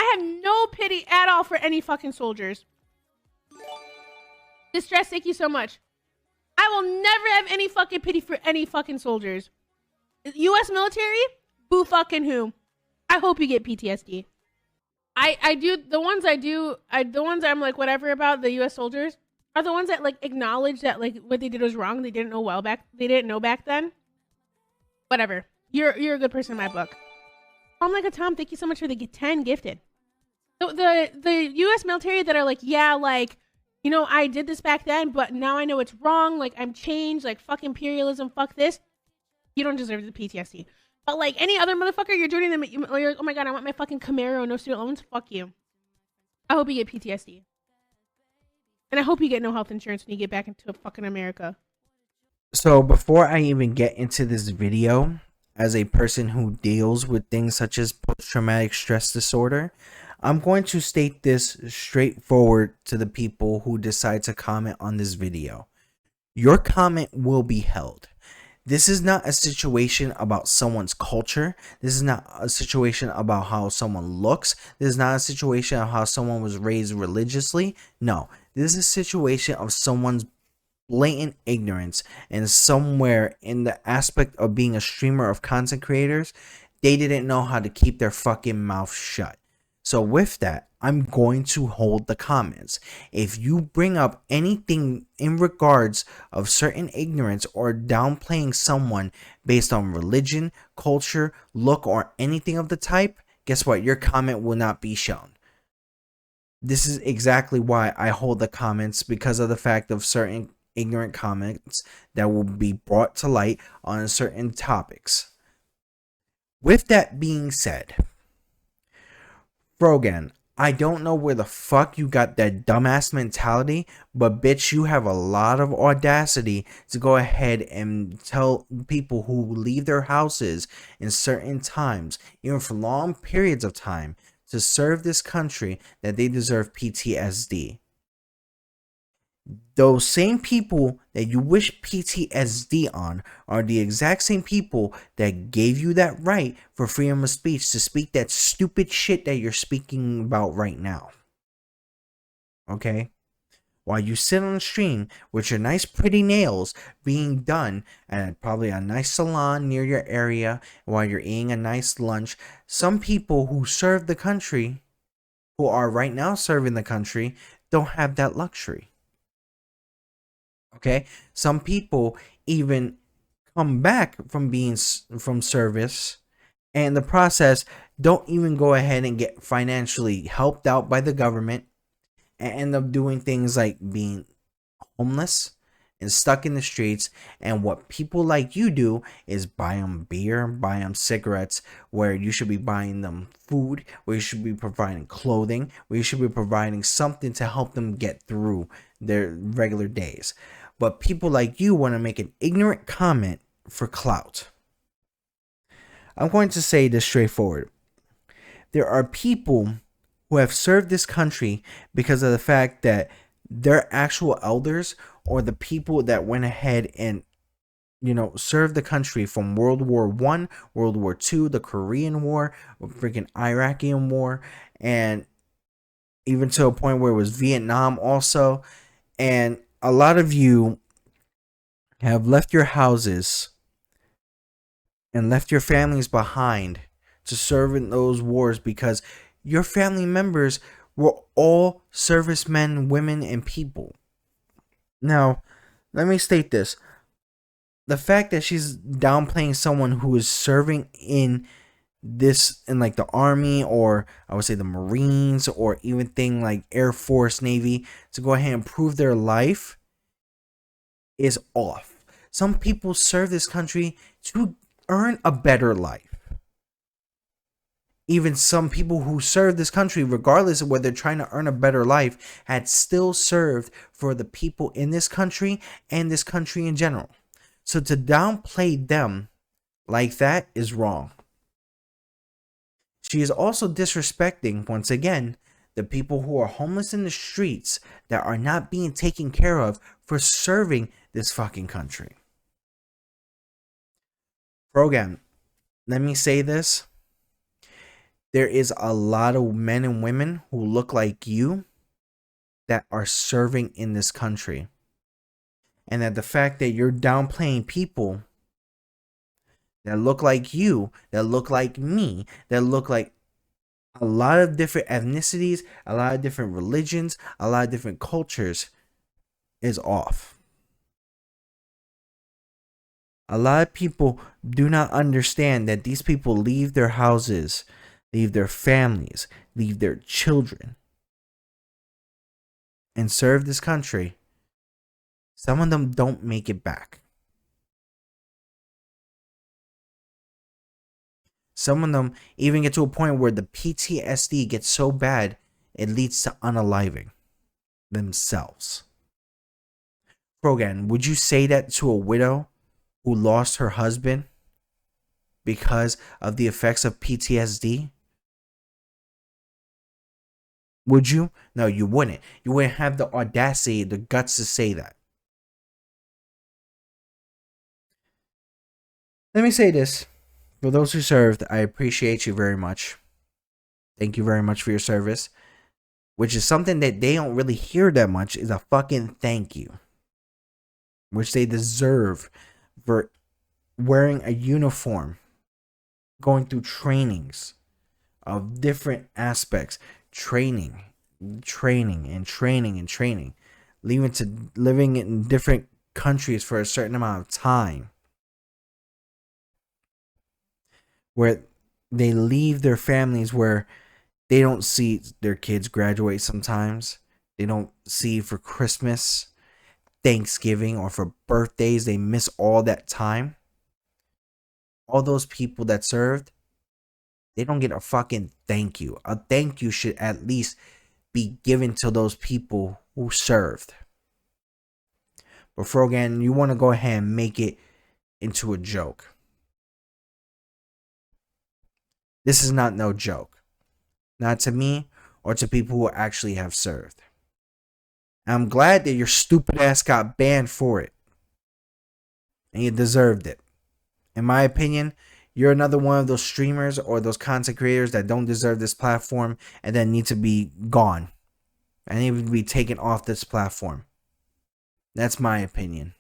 I have no pity at all for any fucking soldiers. Distress, thank you so much. I will never have any fucking pity for any fucking soldiers. U.S. military? Boo fucking who? I hope you get PTSD. I do, the ones I'm like whatever about the U.S. soldiers are the ones that like acknowledge that like what they did was wrong. They didn't know back then. Whatever. You're a good person in my book. I'm like a Tom, thank you so much for the 10 gifted. So the U.S. military that are like, yeah, like, you know, I did this back then, but now I know it's wrong. Like, I'm changed. Like, fuck imperialism. Fuck this. You don't deserve the PTSD. But, like, any other motherfucker, you're joining them. You're like, oh, my God, I want my fucking Camaro. No student loans. Fuck you. I hope you get PTSD. And I hope you get no health insurance when you get back into fucking America. So, before I even get into this video, as a person who deals with things such as post-traumatic stress disorder, I'm going to state this straightforward to the people who decide to comment on this video. Your comment will be held. This is not a situation about someone's culture. This is not a situation about how someone looks. This is not a situation of how someone was raised religiously. No, this is a situation of someone's blatant ignorance, and somewhere in the aspect of being a streamer of content creators, they didn't know how to keep their fucking mouth shut. So with that, I'm going to hold the comments. If you bring up anything in regards of certain ignorance or downplaying someone based on religion, culture, look, or anything of the type, guess what? Your comment will not be shown. This is exactly why I hold the comments, because of the fact of certain ignorant comments that will be brought to light on certain topics. With that being said, Frogan, I don't know where the fuck you got that dumbass mentality, but bitch, you have a lot of audacity to go ahead and tell people who leave their houses in certain times, even for long periods of time, to serve this country, that they deserve PTSD. Those same people that you wish PTSD on are the exact same people that gave you that right for freedom of speech to speak that stupid shit that you're speaking about right now. Okay? While you sit on the stream with your nice pretty nails being done at probably a nice salon near your area while you're eating a nice lunch, some people who serve the country, who are right now serving the country, don't have that luxury. Okay, some people even come back from service, and in the process don't even go ahead and get financially helped out by the government, and end up doing things like being homeless and stuck in the streets. And what people like you do is buy them beer, buy them cigarettes, where you should be buying them food, where you should be providing clothing, where you should be providing something to help them get through their regular days. But people like you want to make an ignorant comment for clout. I'm going to say this straightforward. There are people who have served this country because of the fact that their actual elders, or the people that went ahead and, you know, served the country from World War I, World War II, the Korean War, freaking Iraqian War, and even to a point where it was Vietnam also. And a lot of you have left your houses and left your families behind to serve in those wars because your family members were all servicemen, women, and people. Now, let me state this. The fact that she's downplaying someone who is serving in like the army, or I would say the Marines, or even thing like Air Force, Navy, to go ahead and prove their life is off. Some people serve this country to earn a better life. Even some people who serve this country, regardless of whether they're trying to earn a better life, had still served for the people in this country and this country in general. So to downplay them like that is wrong. She is also disrespecting, once again, the people who are homeless in the streets that are not being taken care of for serving this fucking country. Frogan, let me say this. there is a lot of men and women who look like you that are serving in this country. And that the fact that you're downplaying people that look like you, that look like me, that look like a lot of different ethnicities, a lot of different religions, a lot of different cultures is off. A lot of people do not understand that these people leave their houses, leave their families, leave their children, and serve this country. Some of them don't make it back. Some of them even get to a point where the PTSD gets so bad, it leads to unaliving themselves. Frogan, would you say that to a widow who lost her husband because of the effects of PTSD? Would you? No, you wouldn't. You wouldn't have the audacity, the guts to say that. Let me say this. For those who served, I appreciate you very much. Thank you very much for your service. Which is something that they don't really hear that much, is a fucking thank you. Which they deserve for wearing a uniform, going through trainings of different aspects, training, living in different countries for a certain amount of time, where they leave their families, where they don't see their kids graduate sometimes. They don't see for Christmas, Thanksgiving, or for birthdays. They miss all that time. All those people that served, they don't get a fucking thank you. A thank you should at least be given to those people who served. But Frogan, you want to go ahead and make it into a joke. This is not no joke. Not to me or to people who actually have served. And I'm glad that your stupid ass got banned for it. And you deserved it. In my opinion, you're another one of those streamers or those content creators that don't deserve this platform and that need to be gone. And need to be taken off this platform. That's my opinion.